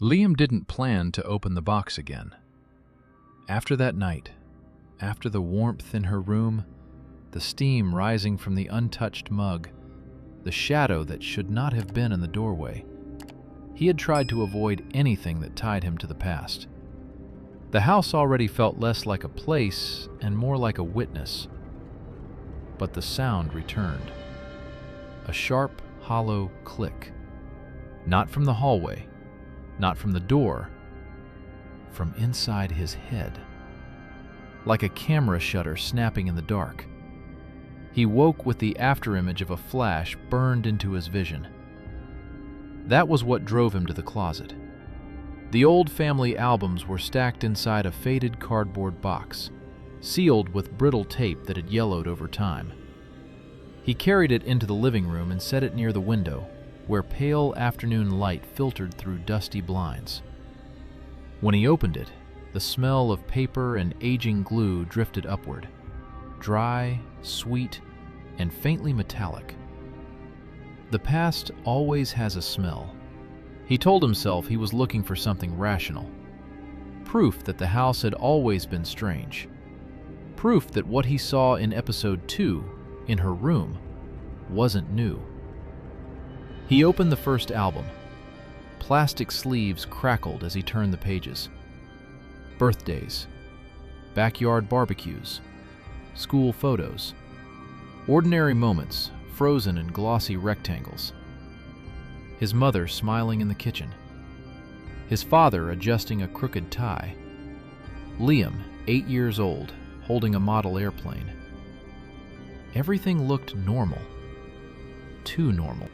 Liam didn't plan to open the box again. After that night, after the warmth in her room, the steam rising from the untouched mug, the shadow that should not have been in the doorway, he had tried to avoid anything that tied him to the past. The house already felt less like a place and more like a witness. But the sound returned. A sharp, hollow click. Not from the hallway, not from the door, from inside his head. Like a camera shutter snapping in the dark. He woke with the afterimage of a flash burned into his vision. That was what drove him to the closet. The old family albums were stacked inside a faded cardboard box, sealed with brittle tape that had yellowed over time. He carried it into the living room and set it near the window, where pale afternoon light filtered through dusty blinds. When he opened it, the smell of paper and aging glue drifted upward, dry, sweet, and faintly metallic. The past always has a smell. He told himself he was looking for something rational. Proof that the house had always been strange. Proof that what he saw in episode 2, in her room, wasn't new. He opened the first album. Plastic sleeves crackled as he turned the pages. Birthdays, backyard barbecues, school photos, ordinary moments frozen in glossy rectangles. His mother smiling in the kitchen. His father adjusting a crooked tie. Liam, 8 years old, holding a model airplane. Everything looked normal. Too normal.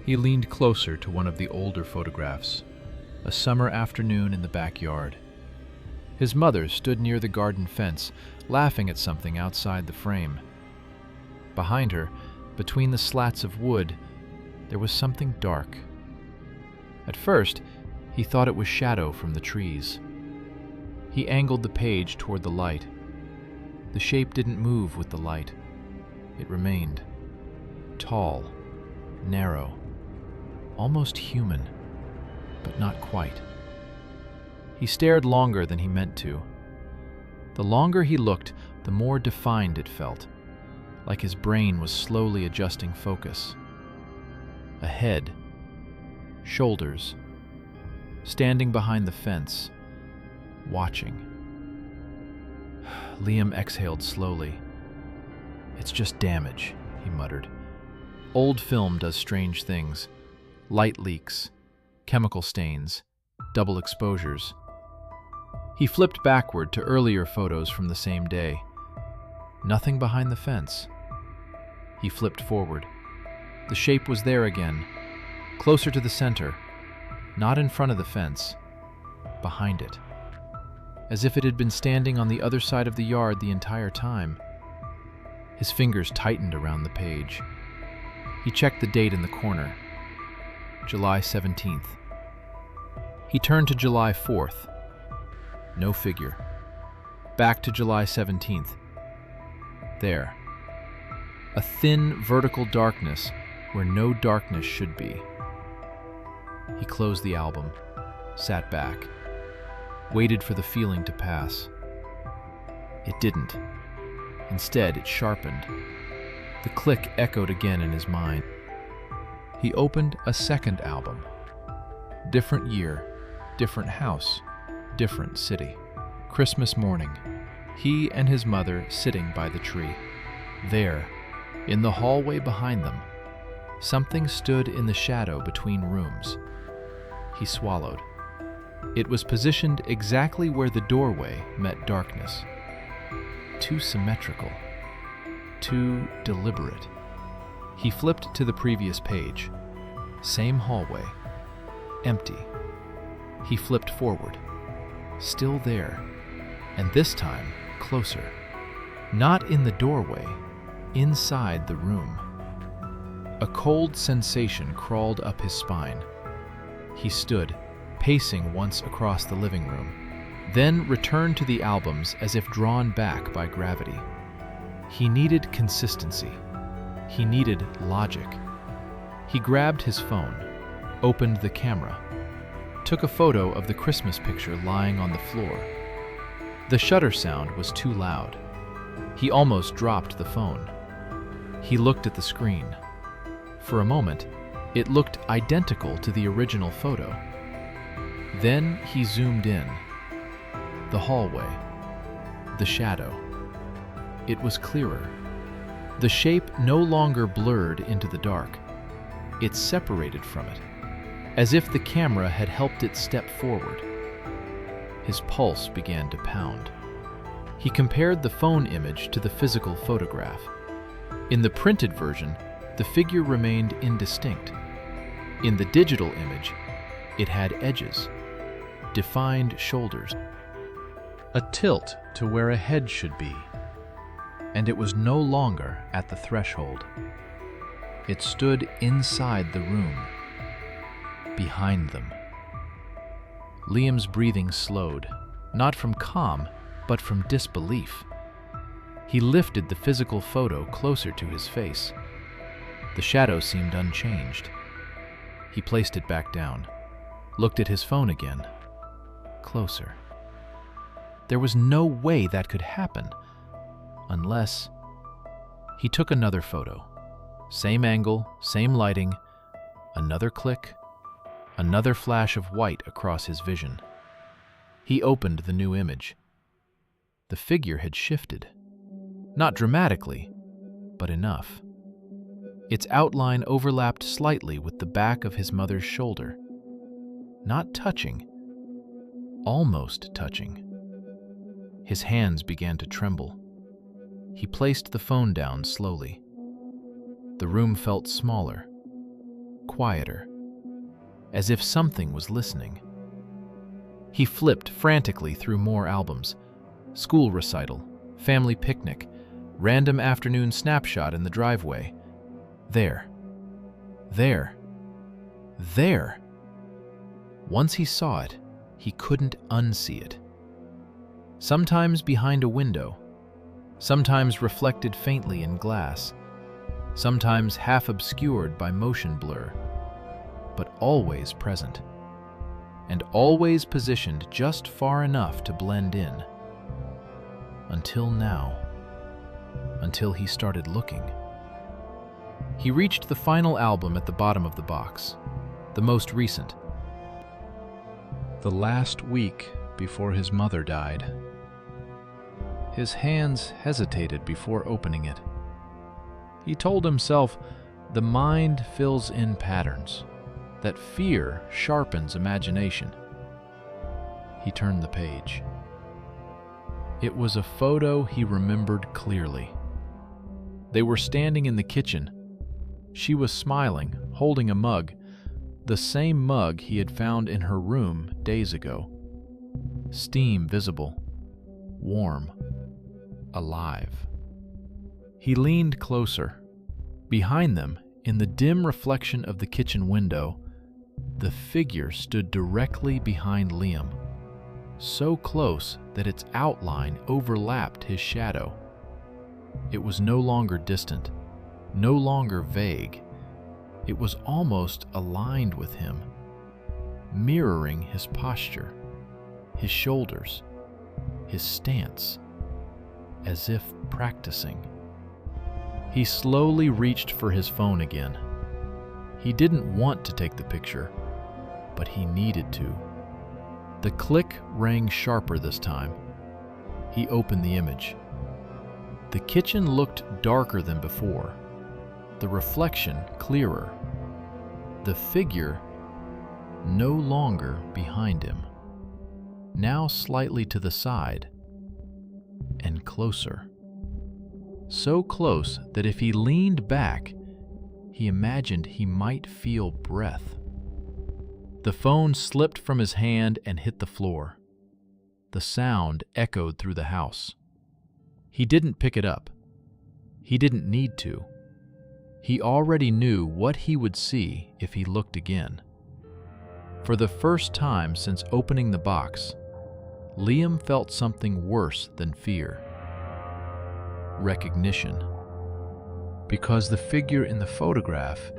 He leaned closer to one of the older photographs. A summer afternoon in the backyard. His mother stood near the garden fence, laughing at something outside the frame. Behind her, between the slats of wood, there was something dark. At first, he thought it was shadow from the trees. He angled the page toward the light. The shape didn't move with the light. It remained. Tall, narrow, almost human, but not quite. He stared longer than he meant to. The longer he looked, the more defined it felt, like his brain was slowly adjusting focus. A head, shoulders, standing behind the fence, watching. Liam exhaled slowly. "It's just damage," he muttered. Old film does strange things. Light leaks, chemical stains, double exposures. He flipped backward to earlier photos from the same day. Nothing behind the fence. He flipped forward. The shape was there again, closer to the center, not in front of the fence, behind it, as if it had been standing on the other side of the yard the entire time. His fingers tightened around the page. He checked the date in the corner, July 17th. He turned to July 4th. No figure. Back to July 17th. There. A thin, vertical darkness where no darkness should be. He closed the album, sat back, waited for the feeling to pass. It didn't. Instead, it sharpened. The click echoed again in his mind. He opened a second album. Different year, different house, different city. Christmas morning. He and his mother sitting by the tree. There, in the hallway behind them, something stood in the shadow between rooms. He swallowed. It was positioned exactly where the doorway met darkness. Too symmetrical. Too deliberate. He flipped to the previous page. Same hallway. Empty. He flipped forward. Still there. And this time, closer. Not in the doorway, inside the room. A cold sensation crawled up his spine. He stood, pacing once across the living room, then returned to the albums as if drawn back by gravity. He needed consistency. He needed logic. He grabbed his phone, opened the camera. took a photo of the Christmas picture lying on the floor. The shutter sound was too loud. He almost dropped the phone. He looked at the screen. For a moment, it looked identical to the original photo. Then he zoomed in. The hallway. The shadow. It was clearer. The shape no longer blurred into the dark. It separated from it, as if the camera had helped it step forward. His pulse began to pound. He compared the phone image to the physical photograph. In the printed version, the figure remained indistinct. In the digital image, it had edges, defined shoulders, a tilt to where a head should be, and it was no longer at the threshold. It stood inside the room, behind them. Liam's breathing slowed, not from calm, but from disbelief. He lifted the physical photo closer to his face. The shadow seemed unchanged. He placed it back down, looked at his phone again. Closer. There was no way that could happen, unless... He took another photo. Same angle, same lighting, another click, another flash of white across his vision. He opened the new image. The figure had shifted. Not dramatically, but enough. Its outline overlapped slightly with the back of his mother's shoulder. Not touching, almost touching. His hands began to tremble. He placed the phone down slowly. The room felt smaller, quieter, as if something was listening. He flipped frantically through more albums. School recital, family picnic, random afternoon snapshot in the driveway. There. Once he saw it, he couldn't unsee it. Sometimes behind a window, sometimes reflected faintly in glass, sometimes half obscured by motion blur, but always present, and always positioned just far enough to blend in. Until now. Until he started looking. He reached the final album at the bottom of the box, the most recent. The last week before his mother died. His hands hesitated before opening it. He told himself, the mind fills in patterns, that fear sharpens imagination. He turned the page. It was a photo he remembered clearly. They were standing in the kitchen. She was smiling, holding a mug, the same mug he had found in her room days ago. Steam visible, warm, alive. He leaned closer. Behind them, in the dim reflection of the kitchen window, the figure stood directly behind Liam, so close that its outline overlapped his shadow. It was no longer distant, no longer vague. It was almost aligned with him, mirroring his posture, his shoulders, his stance, as if practicing. He slowly reached for his phone again. He didn't want to take the picture, but he needed to. The click rang sharper this time. He opened the image. The kitchen looked darker than before, the reflection clearer, the figure no longer behind him, now slightly to the side and closer. So close that if he leaned back, he imagined he might feel breath. The phone slipped from his hand and hit the floor. The sound echoed through the house. He didn't pick it up. He didn't need to. He already knew what he would see if he looked again. For the first time since opening the box, Liam felt something worse than fear. Recognition. Because the figure in the photograph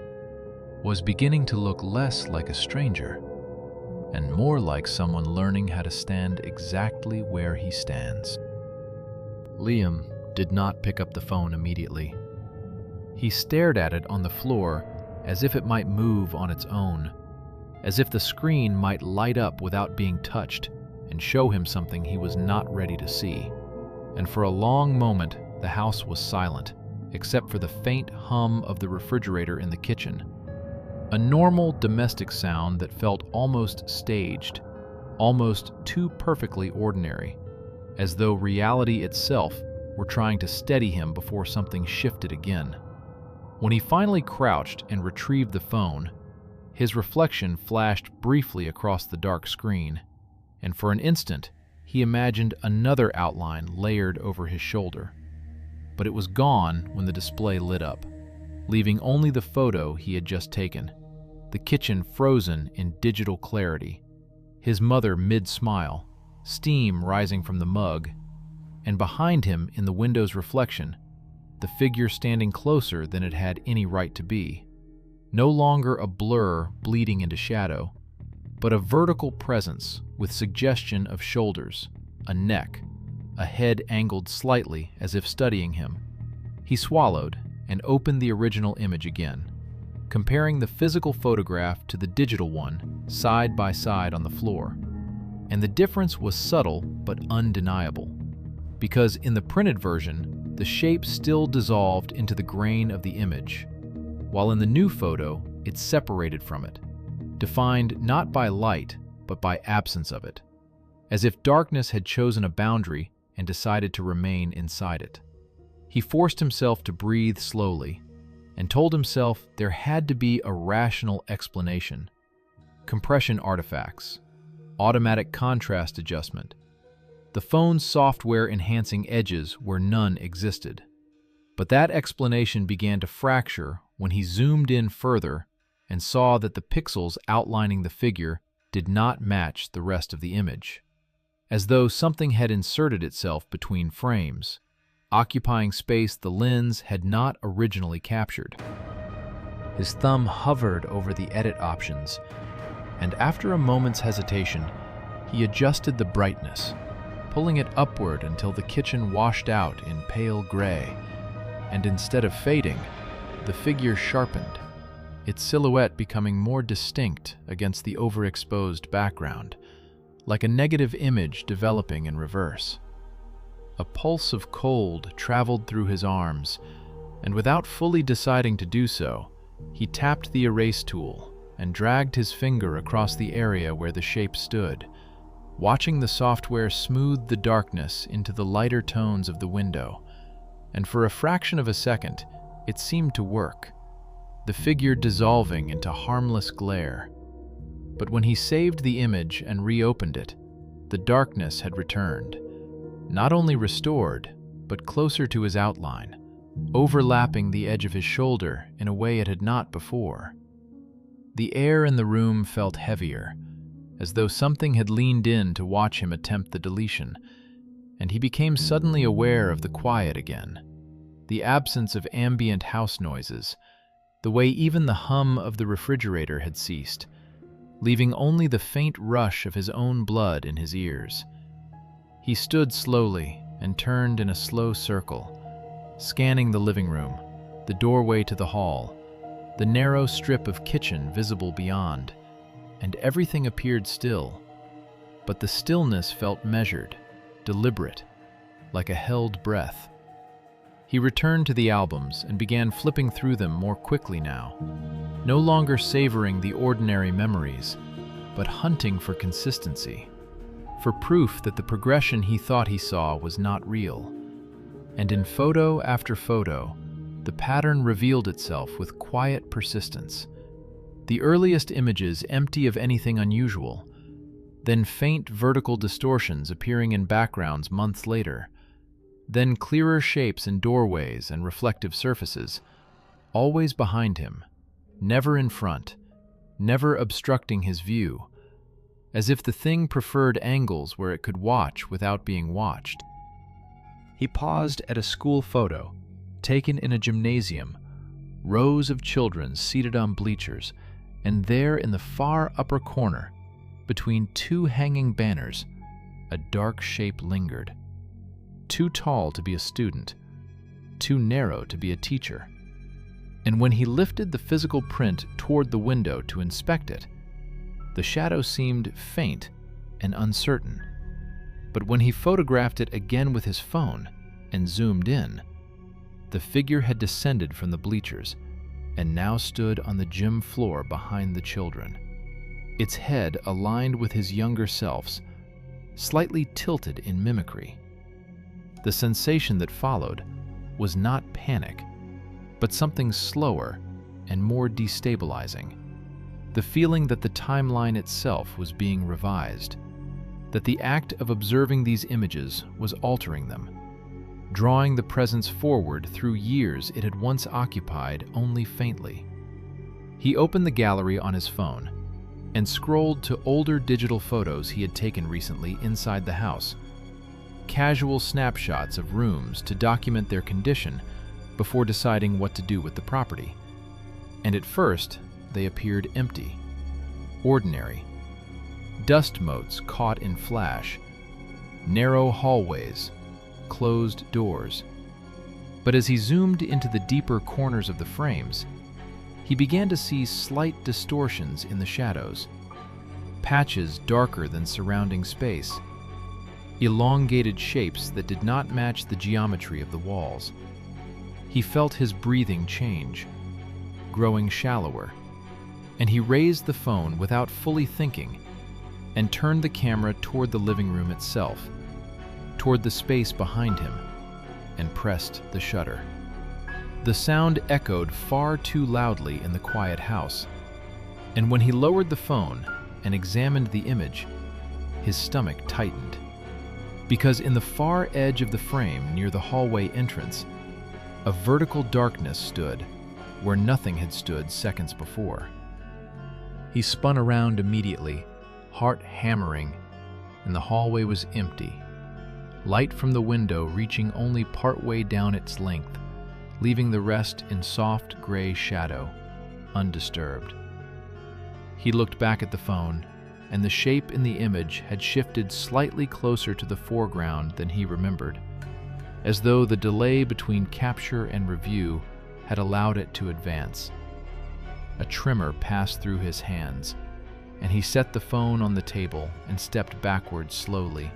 was beginning to look less like a stranger, and more like someone learning how to stand exactly where he stands. Liam did not pick up the phone immediately. He stared at it on the floor as if it might move on its own, as if the screen might light up without being touched and show him something he was not ready to see. And for a long moment, the house was silent, except for the faint hum of the refrigerator in the kitchen. A normal domestic sound that felt almost staged, almost too perfectly ordinary, as though reality itself were trying to steady him before something shifted again. When he finally crouched and retrieved the phone, his reflection flashed briefly across the dark screen, and for an instant, he imagined another outline layered over his shoulder. But it was gone when the display lit up, leaving only the photo he had just taken, the kitchen frozen in digital clarity, his mother mid-smile, steam rising from the mug, and behind him in the window's reflection, the figure standing closer than it had any right to be. No longer a blur bleeding into shadow, but a vertical presence with suggestion of shoulders, a neck, a head angled slightly as if studying him. He swallowed and opened the original image again, comparing the physical photograph to the digital one side by side on the floor. And the difference was subtle but undeniable, because in the printed version, the shape still dissolved into the grain of the image, while in the new photo, it separated from it, defined not by light, but by absence of it, as if darkness had chosen a boundary and decided to remain inside it. He forced himself to breathe slowly and told himself there had to be a rational explanation. Compression artifacts, automatic contrast adjustment, the phone's software-enhancing edges where none existed. But that explanation began to fracture when he zoomed in further and saw that the pixels outlining the figure did not match the rest of the image, as though something had inserted itself between frames, occupying space the lens had not originally captured. His thumb hovered over the edit options, and after a moment's hesitation, he adjusted the brightness, pulling it upward until the kitchen washed out in pale gray, and instead of fading, the figure sharpened, its silhouette becoming more distinct against the overexposed background, like a negative image developing in reverse. A pulse of cold traveled through his arms, and without fully deciding to do so, he tapped the erase tool and dragged his finger across the area where the shape stood, watching the software smooth the darkness into the lighter tones of the window. And for a fraction of a second, it seemed to work, the figure dissolving into harmless glare. But when he saved the image and reopened it, the darkness had returned, not only restored, but closer to his outline, overlapping the edge of his shoulder in a way it had not before. The air in the room felt heavier, as though something had leaned in to watch him attempt the deletion, and he became suddenly aware of the quiet again, the absence of ambient house noises, the way even the hum of the refrigerator had ceased, leaving only the faint rush of his own blood in his ears. He stood slowly and turned in a slow circle, scanning the living room, the doorway to the hall, the narrow strip of kitchen visible beyond, and everything appeared still. But the stillness felt measured, deliberate, like a held breath. He returned to the albums and began flipping through them more quickly now, no longer savoring the ordinary memories, but hunting for consistency, for proof that the progression he thought he saw was not real. And in photo after photo, the pattern revealed itself with quiet persistence. The earliest images empty of anything unusual, then faint vertical distortions appearing in backgrounds months later, then clearer shapes in doorways and reflective surfaces, always behind him, never in front, never obstructing his view, as if the thing preferred angles where it could watch without being watched. He paused at a school photo, taken in a gymnasium, rows of children seated on bleachers, and there in the far upper corner, Between two hanging banners, a dark shape lingered. Too tall to be a student, too narrow to be a teacher. And when he lifted the physical print toward the window to inspect it, the shadow seemed faint and uncertain. But when he photographed it again with his phone and zoomed in, the figure had descended from the bleachers and now stood on the gym floor behind the children. Its head aligned with his younger self's, slightly tilted in mimicry. The sensation that followed was not panic, but something slower and more destabilizing. The feeling that the timeline itself was being revised, that the act of observing these images was altering them, drawing the presence forward through years it had once occupied only faintly. He opened the gallery on his phone and scrolled to older digital photos he had taken recently inside the house, casual snapshots of rooms to document their condition before deciding what to do with the property. And at first, they appeared empty, ordinary. Dust motes caught in flash, narrow hallways, closed doors. But as he zoomed into the deeper corners of the frames, he began to see slight distortions in the shadows, patches darker than surrounding space, elongated shapes that did not match the geometry of the walls. He felt his breathing change, growing shallower, and he raised the phone without fully thinking and turned the camera toward the living room itself, toward the space behind him, and pressed the shutter. The sound echoed far too loudly in the quiet house, and when he lowered the phone and examined the image, his stomach tightened. Because in the far edge of the frame near the hallway entrance, a vertical darkness stood where nothing had stood seconds before. He spun around immediately, heart hammering, and the hallway was empty, light from the window reaching only partway down its length, leaving the rest in soft gray shadow, undisturbed. He looked back at the phone, and the shape in the image had shifted slightly closer to the foreground than he remembered, as though the delay between capture and review had allowed it to advance. A tremor passed through his hands, and he set the phone on the table and stepped backward slowly,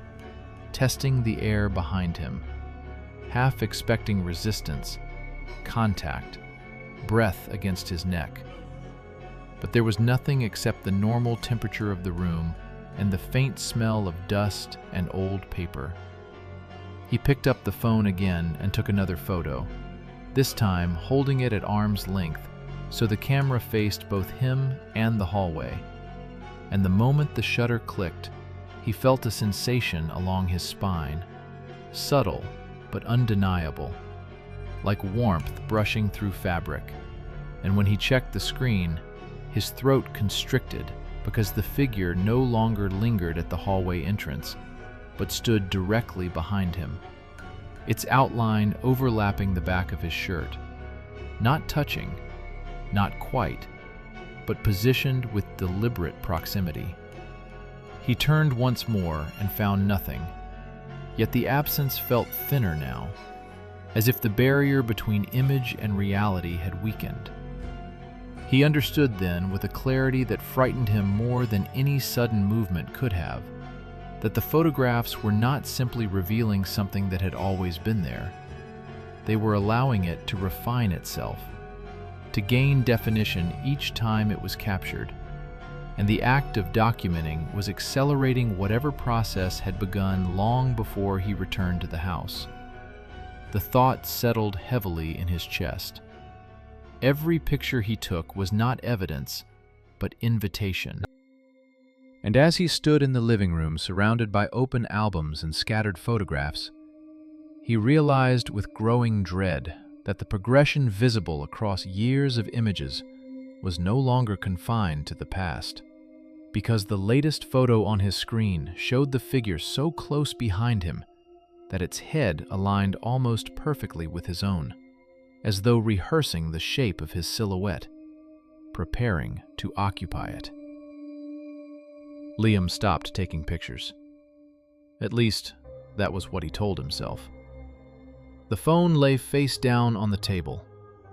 testing the air behind him, half expecting resistance, contact, breath against his neck. But there was nothing except the normal temperature of the room and the faint smell of dust and old paper. He picked up the phone again and took another photo, this time holding it at arm's length so the camera faced both him and the hallway. And the moment the shutter clicked, he felt a sensation along his spine, subtle but undeniable, like warmth brushing through fabric. And when he checked the screen, his throat constricted because the figure no longer lingered at the hallway entrance, but stood directly behind him, its outline overlapping the back of his shirt, not touching, not quite, but positioned with deliberate proximity. He turned once more and found nothing, yet the absence felt thinner now, as if the barrier between image and reality had weakened. He understood then, with a clarity that frightened him more than any sudden movement could have, that the photographs were not simply revealing something that had always been there. They were allowing it to refine itself, to gain definition each time it was captured, and the act of documenting was accelerating whatever process had begun long before he returned to the house. The thought settled heavily in his chest. Every picture he took was not evidence, but invitation. And as he stood in the living room surrounded by open albums and scattered photographs, he realized with growing dread that the progression visible across years of images was no longer confined to the past, because the latest photo on his screen showed the figure so close behind him that its head aligned almost perfectly with his own, as though rehearsing the shape of his silhouette, preparing to occupy it. Liam stopped taking pictures. At least, that was what he told himself. The phone lay face down on the table,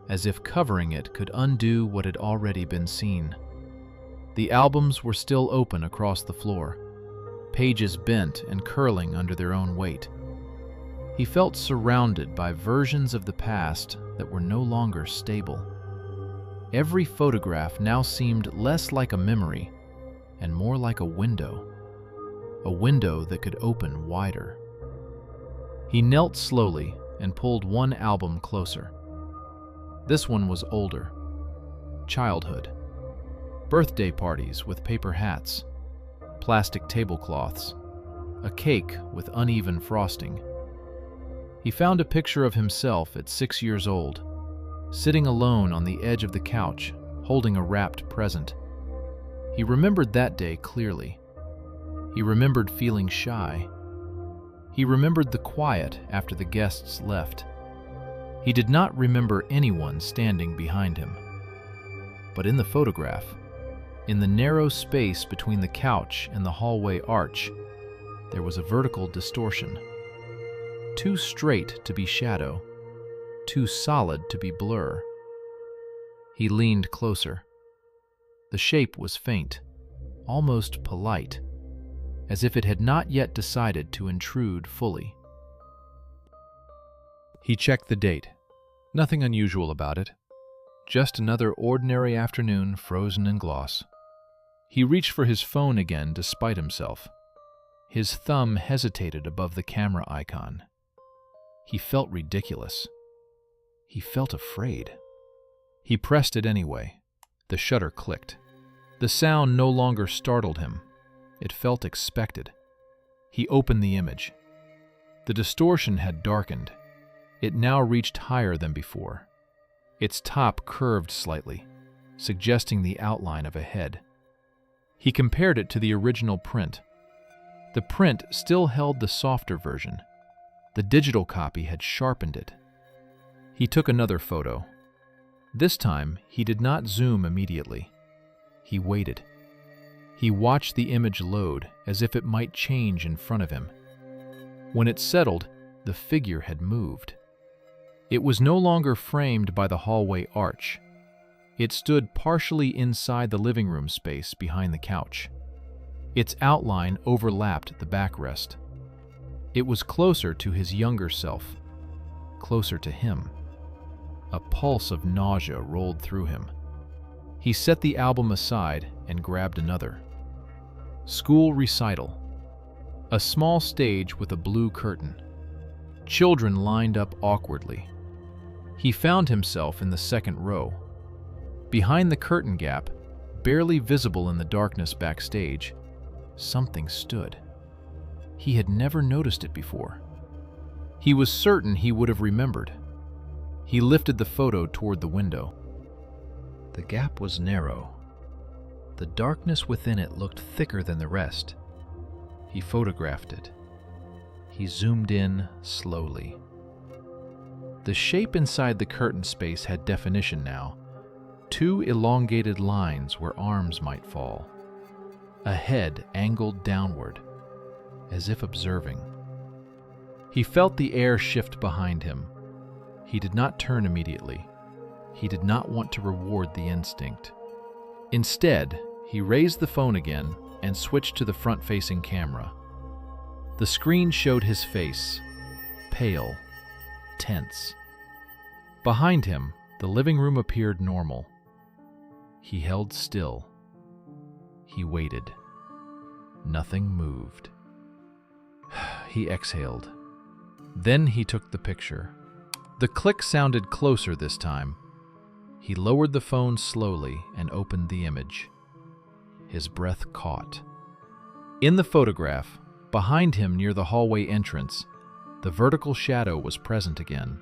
as if covering it could undo what had already been seen. The albums were still open across the floor, pages bent and curling under their own weight. He felt surrounded by versions of the past that were no longer stable. Every photograph now seemed less like a memory and more like a window that could open wider. He knelt slowly and pulled one album closer. This one was older. Childhood. Birthday parties with paper hats, plastic tablecloths, a cake with uneven frosting. He found a picture of himself at 6 years old, sitting alone on the edge of the couch, holding a wrapped present. He remembered that day clearly. He remembered feeling shy. He remembered the quiet after the guests left. He did not remember anyone standing behind him. But in the photograph, in the narrow space between the couch and the hallway arch, there was a vertical distortion. Too straight to be shadow, too solid to be blur. He leaned closer. The shape was faint, almost polite, as if it had not yet decided to intrude fully. He checked the date. Nothing unusual about it. Just another ordinary afternoon frozen in gloss. He reached for his phone again despite himself. His thumb hesitated above the camera icon. He felt ridiculous. He felt afraid. He pressed it anyway. The shutter clicked. The sound no longer startled him. It felt expected. He opened the image. The distortion had darkened. It now reached higher than before. Its top curved slightly, suggesting the outline of a head. He compared it to the original print. The print still held the softer version. The digital copy had sharpened it. He took another photo. This time, he did not zoom immediately. He waited. He watched the image load as if it might change in front of him. When it settled, the figure had moved. It was no longer framed by the hallway arch. It stood partially inside the living room space behind the couch. Its outline overlapped the backrest. It was closer to his younger self, closer to him. A pulse of nausea rolled through him. He set the album aside and grabbed another. School recital. A small stage with a blue curtain. Children lined up awkwardly. He found himself in the second row. Behind the curtain gap, barely visible in the darkness backstage, something stood. He had never noticed it before. He was certain he would have remembered. He lifted the photo toward the window. The gap was narrow. The darkness within it looked thicker than the rest. He photographed it. He zoomed in slowly. The shape inside the curtain space had definition now. 2 elongated lines where arms might fall. A head angled downward, as if observing. He felt the air shift behind him. He did not turn immediately. He did not want to reward the instinct. Instead, he raised the phone again and switched to the front-facing camera. The screen showed his face, pale, tense. Behind him, the living room appeared normal. He held still. He waited. Nothing moved. He exhaled. Then he took the picture. The click sounded closer this time. He lowered the phone slowly and opened the image. His breath caught. In the photograph, behind him near the hallway entrance, the vertical shadow was present again.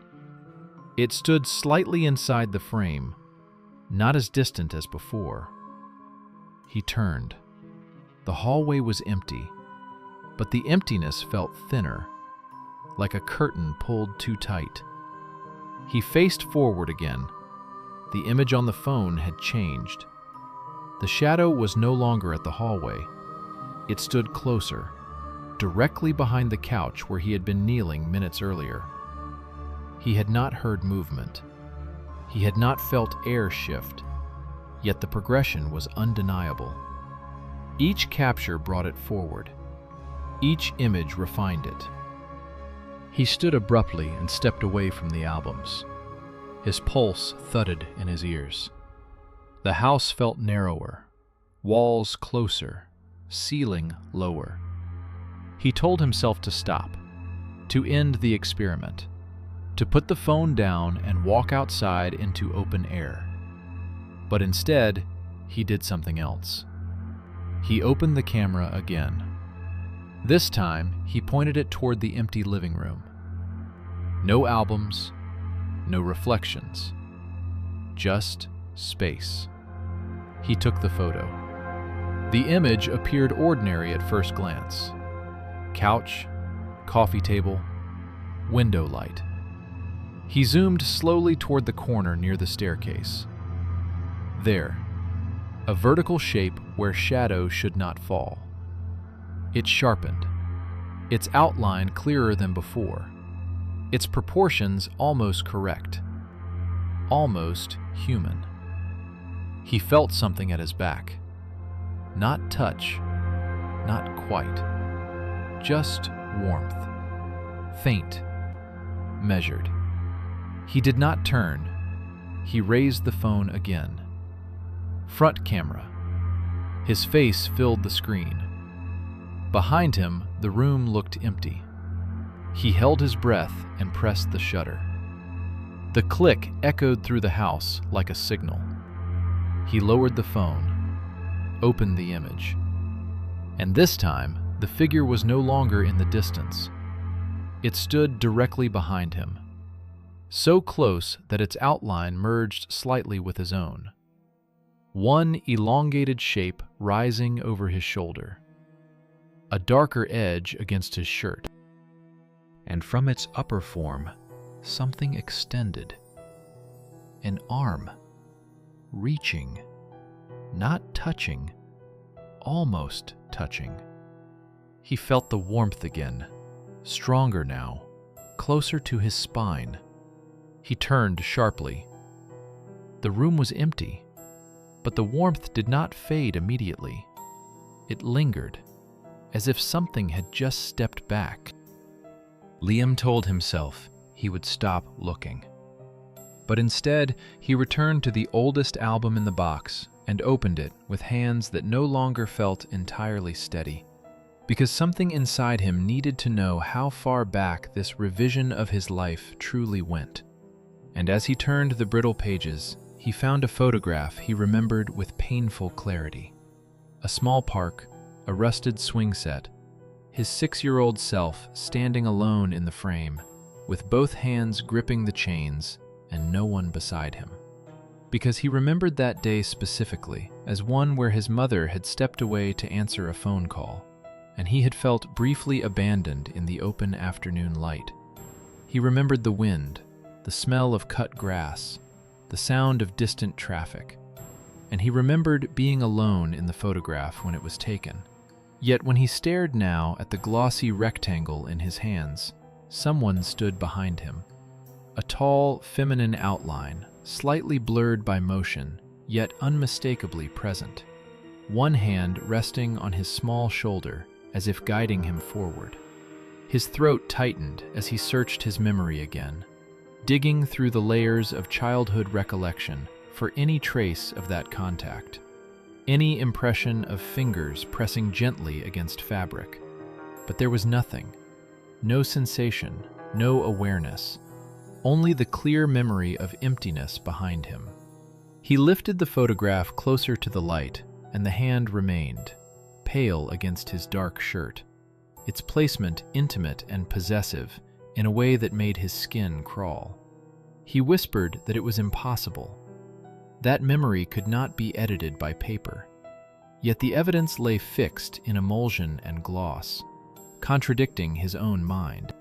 It stood slightly inside the frame, not as distant as before. He turned. The hallway was empty, but the emptiness felt thinner, like a curtain pulled too tight. He faced forward again. The image on the phone had changed. The shadow was no longer at the hallway. It stood closer, directly behind the couch where he had been kneeling minutes earlier. He had not heard movement. He had not felt air shift, yet the progression was undeniable. Each capture brought it forward. Each image refined it. He stood abruptly and stepped away from the albums. His pulse thudded in his ears. The house felt narrower, walls closer, ceiling lower. He told himself to stop, to end the experiment, to put the phone down and walk outside into open air. But instead, he did something else. He opened the camera again. This time, he pointed it toward the empty living room. No albums, no reflections, just space. He took the photo. The image appeared ordinary at first glance. Couch, coffee table, window light. He zoomed slowly toward the corner near the staircase. There, a vertical shape where shadow should not fall. It sharpened, its outline clearer than before, its proportions almost correct, almost human. He felt something at his back. Not touch, not quite, just warmth, faint, measured. He did not turn. He raised the phone again. Front camera. His face filled the screen. Behind him, the room looked empty. He held his breath and pressed the shutter. The click echoed through the house like a signal. He lowered the phone, opened the image. And this time, the figure was no longer in the distance. It stood directly behind him, so close that its outline merged slightly with his own. One elongated shape rising over his shoulder, a darker edge against his shirt. And from its upper form, something extended. An arm, reaching, not touching, almost touching. He felt the warmth again, stronger now, closer to his spine. He turned sharply. The room was empty, but the warmth did not fade immediately. It lingered, as if something had just stepped back. Liam told himself he would stop looking. But instead, he returned to the oldest album in the box and opened it with hands that no longer felt entirely steady, because something inside him needed to know how far back this revision of his life truly went. And as he turned the brittle pages, he found a photograph he remembered with painful clarity. A small park, a rusted swing set, his 6-year-old self standing alone in the frame, with both hands gripping the chains and no one beside him. Because he remembered that day specifically as one where his mother had stepped away to answer a phone call, and he had felt briefly abandoned in the open afternoon light. He remembered the wind, the smell of cut grass, the sound of distant traffic, and he remembered being alone in the photograph when it was taken. Yet when he stared now at the glossy rectangle in his hands, someone stood behind him. A tall, feminine outline, slightly blurred by motion, yet unmistakably present. One hand resting on his small shoulder, as if guiding him forward. His throat tightened as he searched his memory again, digging through the layers of childhood recollection for any trace of that contact. Any impression of fingers pressing gently against fabric. But there was nothing. No sensation, no awareness. Only the clear memory of emptiness behind him. He lifted the photograph closer to the light, and the hand remained, pale against his dark shirt, its placement intimate and possessive in a way that made his skin crawl. He whispered that it was impossible. That memory could not be edited by paper. Yet the evidence lay fixed in emulsion and gloss, contradicting his own mind.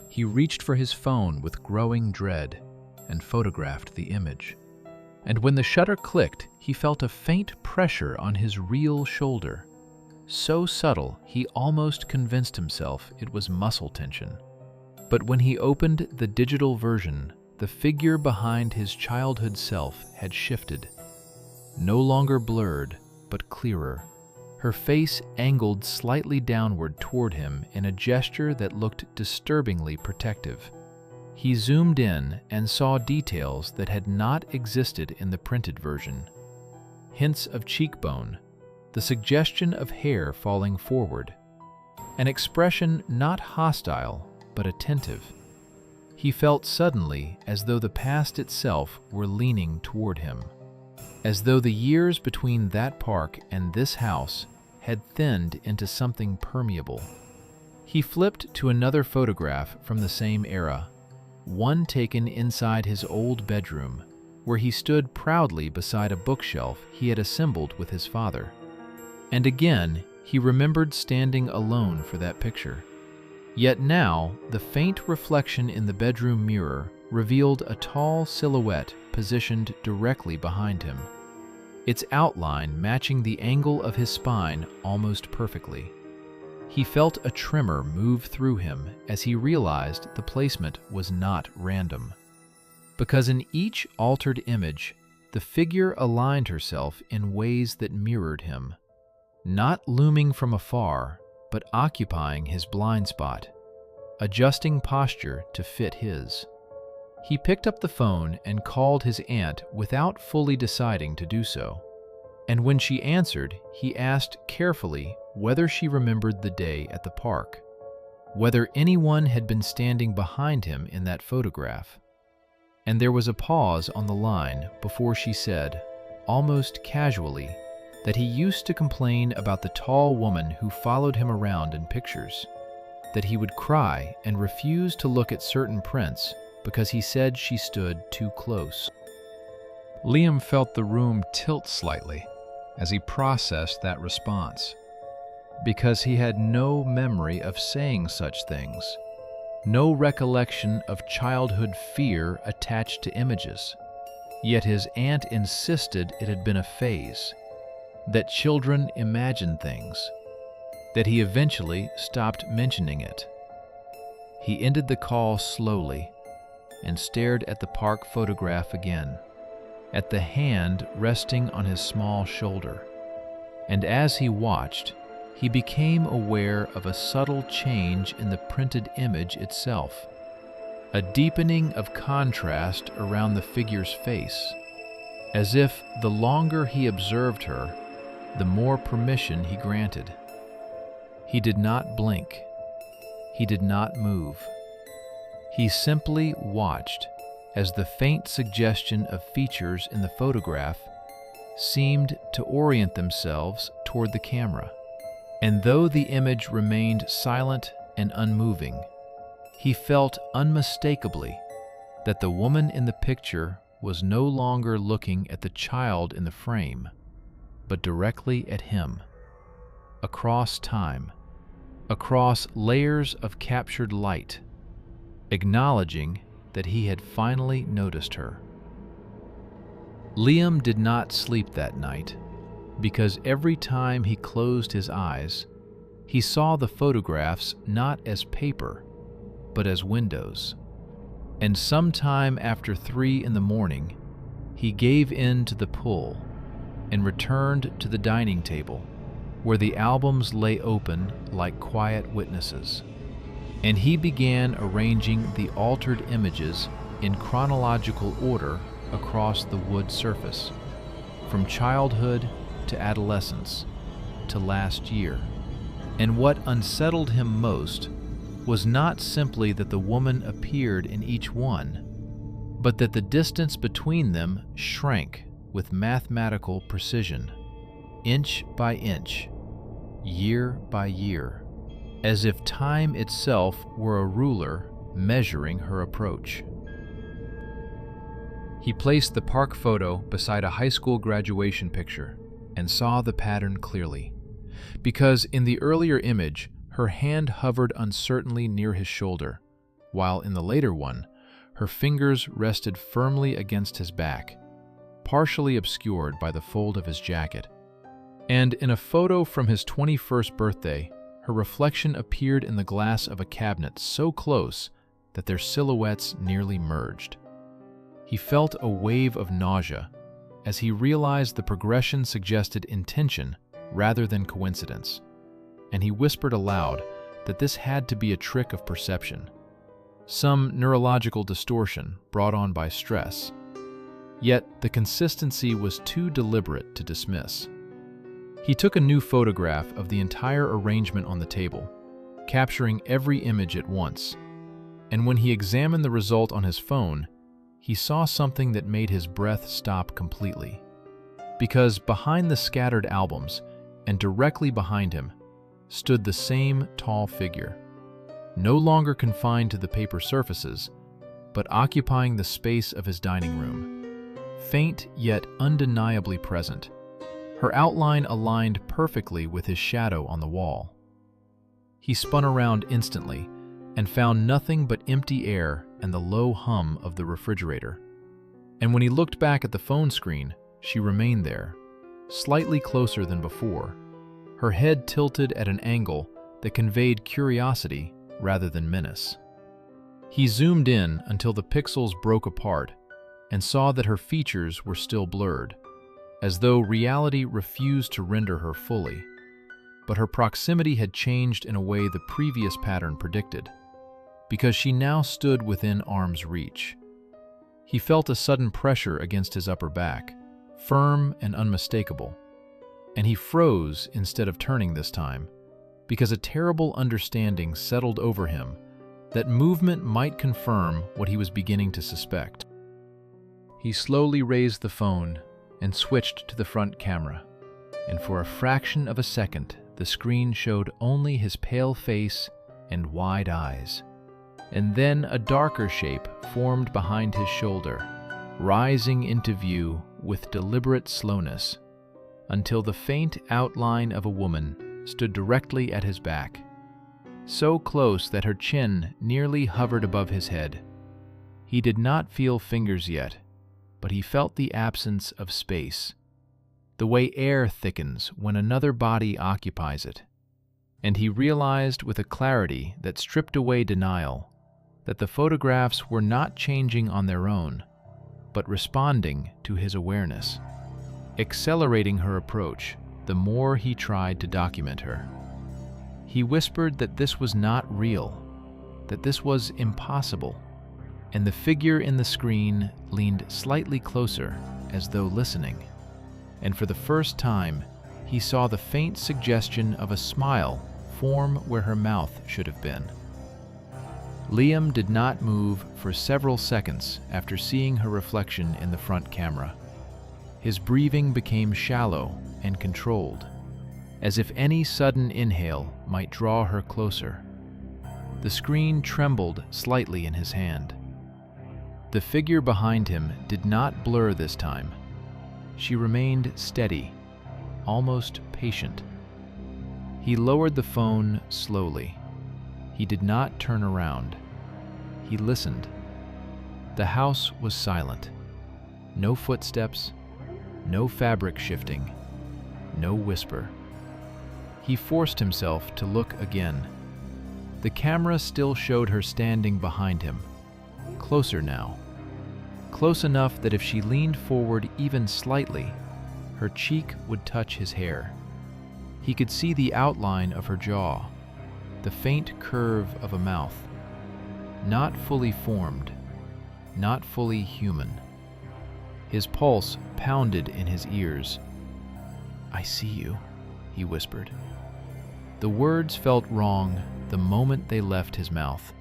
He reached for his phone with growing dread and photographed the image. And when the shutter clicked, he felt a faint pressure on his real shoulder. so subtle he almost convinced himself it was muscle tension. But when he opened the digital version, the figure behind his childhood self had shifted. No longer blurred, but clearer. Her face angled slightly downward toward him in a gesture that looked disturbingly protective. He zoomed in and saw details that had not existed in the printed version. Hints of cheekbone, the suggestion of hair falling forward, an expression not hostile but attentive. He felt suddenly as though the past itself were leaning toward him, as though the years between that park and this house had thinned into something permeable. He flipped to another photograph from the same era, one taken inside his old bedroom, where he stood proudly beside a bookshelf he had assembled with his father. And again, he remembered standing alone for that picture. Yet now, the faint reflection in the bedroom mirror revealed a tall silhouette positioned directly behind him, its outline matching the angle of his spine almost perfectly. He felt a tremor move through him as he realized the placement was not random, because in each altered image, the figure aligned herself in ways that mirrored him, not looming from afar, but occupying his blind spot, adjusting posture to fit his. He picked up the phone and called his aunt without fully deciding to do so. And when she answered, he asked carefully whether she remembered the day at the park, whether anyone had been standing behind him in that photograph. And there was a pause on the line before she said, almost casually, that he used to complain about the tall woman who followed him around in pictures, that he would cry and refuse to look at certain prints because he said she stood too close. Liam felt the room tilt slightly as he processed that response, because he had no memory of saying such things, no recollection of childhood fear attached to images. Yet his aunt insisted it had been a phase, that children imagine things, that he eventually stopped mentioning it. He ended the call slowly and stared at the park photograph again, at the hand resting on his small shoulder. And as he watched, he became aware of a subtle change in the printed image itself, a deepening of contrast around the figure's face, as if the longer he observed her, the more permission he granted. He did not blink. He did not move. He simply watched as the faint suggestion of features in the photograph seemed to orient themselves toward the camera. And though the image remained silent and unmoving, he felt unmistakably that the woman in the picture was no longer looking at the child in the frame, but directly at him, across time, across layers of captured light, acknowledging that he had finally noticed her. Liam did not sleep that night, because every time he closed his eyes, he saw the photographs not as paper, but as windows. And sometime after 3 in the morning, he gave in to the pull and returned to the dining table, where the albums lay open like quiet witnesses. And he began arranging the altered images in chronological order across the wood surface, from childhood to adolescence to last year. And what unsettled him most was not simply that the woman appeared in each one, but that the distance between them shrank with mathematical precision, inch by inch, year by year, as if time itself were a ruler measuring her approach. He placed the park photo beside a high school graduation picture and saw the pattern clearly, because in the earlier image, her hand hovered uncertainly near his shoulder, while in the later one, her fingers rested firmly against his back, partially obscured by the fold of his jacket. And in a photo from his 21st birthday, her reflection appeared in the glass of a cabinet so close that their silhouettes nearly merged. He felt a wave of nausea as he realized the progression suggested intention rather than coincidence, and he whispered aloud that this had to be a trick of perception, some neurological distortion brought on by stress. Yet the consistency was too deliberate to dismiss. He took a new photograph of the entire arrangement on the table, capturing every image at once, and when he examined the result on his phone, he saw something that made his breath stop completely. Because behind the scattered albums, and directly behind him, stood the same tall figure, no longer confined to the paper surfaces, but occupying the space of his dining room, faint yet undeniably present, her outline aligned perfectly with his shadow on the wall. He spun around instantly and found nothing but empty air and the low hum of the refrigerator. And when he looked back at the phone screen, she remained there, slightly closer than before, her head tilted at an angle that conveyed curiosity rather than menace. He zoomed in until the pixels broke apart and saw that her features were still blurred, as though reality refused to render her fully. But her proximity had changed in a way the previous pattern predicted, because she now stood within arm's reach. He felt a sudden pressure against his upper back, firm and unmistakable, and he froze instead of turning this time, because a terrible understanding settled over him that movement might confirm what he was beginning to suspect. He slowly raised the phone and switched to the front camera, and for a fraction of a second, the screen showed only his pale face and wide eyes. And then a darker shape formed behind his shoulder, rising into view with deliberate slowness, until the faint outline of a woman stood directly at his back, so close that her chin nearly hovered above his head. He did not feel fingers yet, but he felt the absence of space, the way air thickens when another body occupies it. And he realized with a clarity that stripped away denial that the photographs were not changing on their own, but responding to his awareness, accelerating her approach the more he tried to document her. He whispered that this was not real, that this was impossible, and the figure in the screen leaned slightly closer as though listening. And for the first time, he saw the faint suggestion of a smile form where her mouth should have been. Liam did not move for several seconds after seeing her reflection in the front camera. His breathing became shallow and controlled, as if any sudden inhale might draw her closer. The screen trembled slightly in his hand. The figure behind him did not blur this time. She remained steady, almost patient. He lowered the phone slowly. He did not turn around. He listened. The house was silent. No footsteps, no fabric shifting, no whisper. He forced himself to look again. The camera still showed her standing behind him, closer now. Close enough that if she leaned forward even slightly, her cheek would touch his hair. He could see the outline of her jaw, the faint curve of a mouth, not fully formed, not fully human. His pulse pounded in his ears. "I see you," he whispered. The words felt wrong the moment they left his mouth.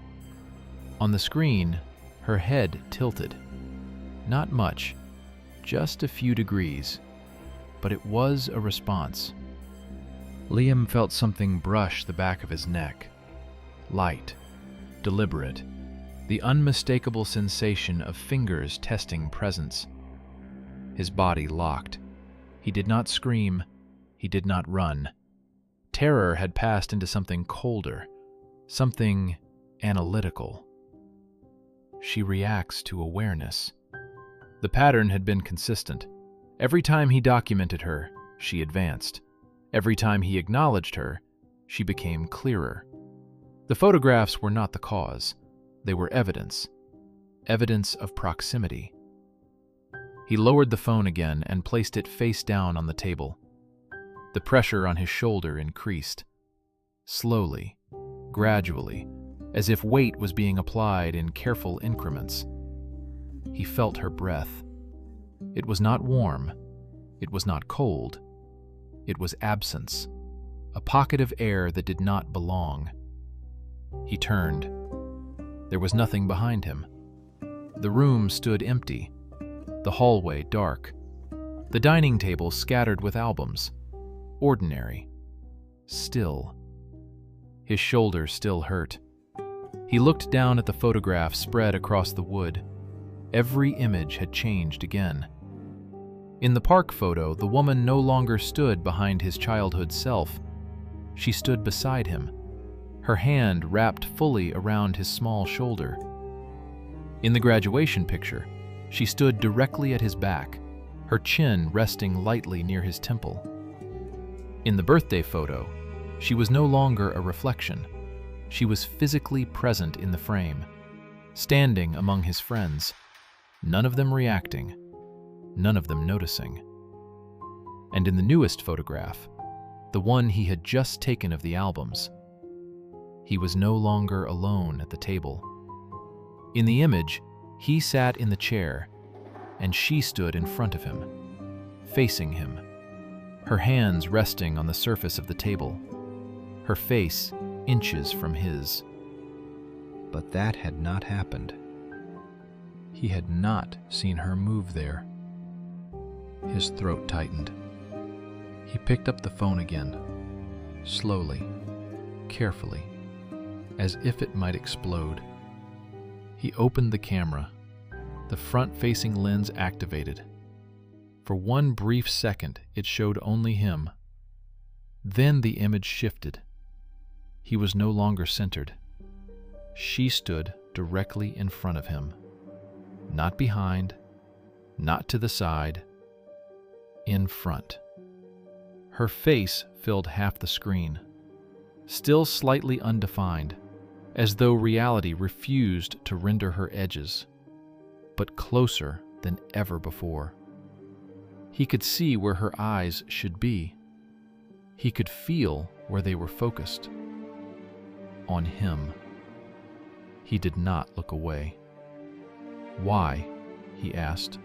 On the screen, her head tilted. Not much, just a few degrees, but it was a response. Liam felt something brush the back of his neck. Light, deliberate, the unmistakable sensation of fingers testing presence. His body locked. He did not scream. He did not run. Terror had passed into something colder, something analytical. She reacts to awareness. The pattern had been consistent. Every time he documented her, she advanced. Every time he acknowledged her, she became clearer. The photographs were not the cause. They were evidence. Evidence of proximity. He lowered the phone again and placed it face down on the table. The pressure on his shoulder increased. Slowly, gradually, as if weight was being applied in careful increments. He felt her breath. It was not warm. It was not cold. It was absence, a pocket of air that did not belong. He turned. There was nothing behind him. The room stood empty, the hallway dark, the dining table scattered with albums, ordinary, still. His shoulder still hurt. He looked down at the photograph spread across the wood. Every image had changed again. In the park photo, the woman no longer stood behind his childhood self. She stood beside him, her hand wrapped fully around his small shoulder. In the graduation picture, she stood directly at his back, her chin resting lightly near his temple. In the birthday photo, she was no longer a reflection. She was physically present in the frame, standing among his friends, none of them reacting, none of them noticing. And in the newest photograph, the one he had just taken of the albums, he was no longer alone at the table. In the image, he sat in the chair, and she stood in front of him, facing him, her hands resting on the surface of the table, her face inches from his. But that had not happened. He had not seen her move there. His throat tightened. He picked up the phone again, slowly, carefully, as if it might explode. He opened the camera, the front-facing lens activated. For one brief second, it showed only him. Then the image shifted. He was no longer centered. She stood directly in front of him. Not behind, not to the side, in front. Her face filled half the screen, still slightly undefined, as though reality refused to render her edges, but closer than ever before. He could see where her eyes should be. He could feel where they were focused. On him. He did not look away. "Why?" he asked.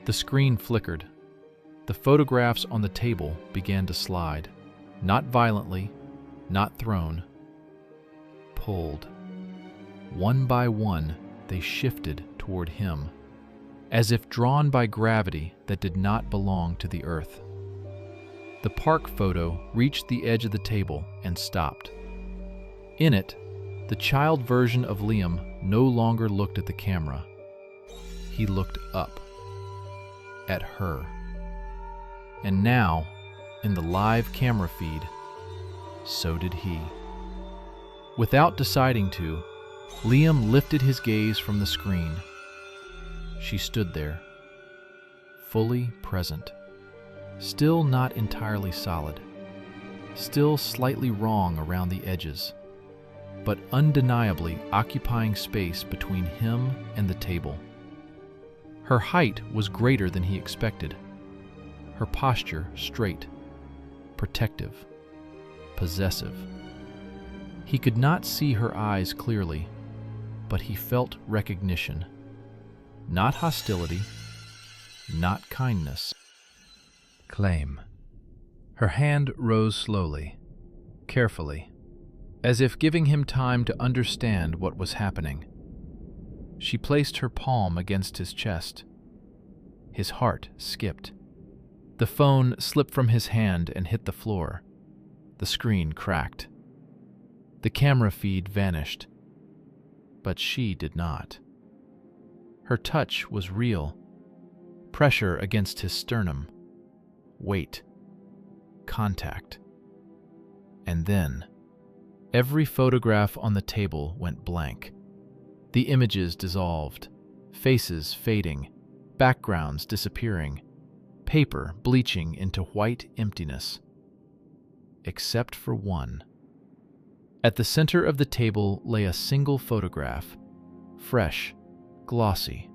The screen flickered. The photographs on the table began to slide, not violently, not thrown, pulled. One by one, they shifted toward him, as if drawn by gravity that did not belong to the earth. The park photo reached the edge of the table and stopped. In it, the child version of Liam no longer looked at the camera. He looked up, at her. And now, in the live camera feed, so did he. Without deciding to, Liam lifted his gaze from the screen. She stood there, fully present, still not entirely solid, still slightly wrong around the edges, but undeniably occupying space between him and the table. Her height was greater than he expected, her posture straight, protective, possessive. He could not see her eyes clearly, but he felt recognition. Not hostility, not kindness. Claim. Her hand rose slowly, carefully, as if giving him time to understand what was happening. She placed her palm against his chest. His heart skipped. The phone slipped from his hand and hit the floor. The screen cracked. The camera feed vanished. But she did not. Her touch was real. Pressure against his sternum. Weight. Contact. And then, every photograph on the table went blank. The images dissolved, faces fading, backgrounds disappearing, paper bleaching into white emptiness. except for one. At the center of the table lay a single photograph, fresh, glossy,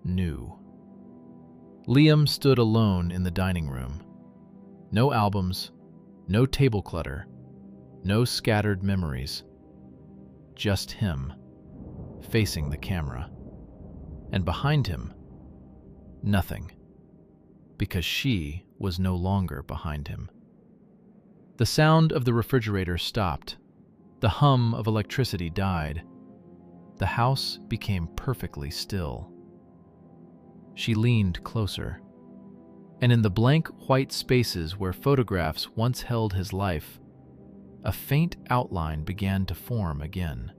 new. Liam stood alone in the dining room. No albums, no table clutter, no scattered memories. Just him, facing the camera. And behind him, nothing, because she was no longer behind him. The sound of the refrigerator stopped. The hum of electricity died. The house became perfectly still. She leaned closer, and in the blank white spaces where photographs once held his life, a faint outline began to form again.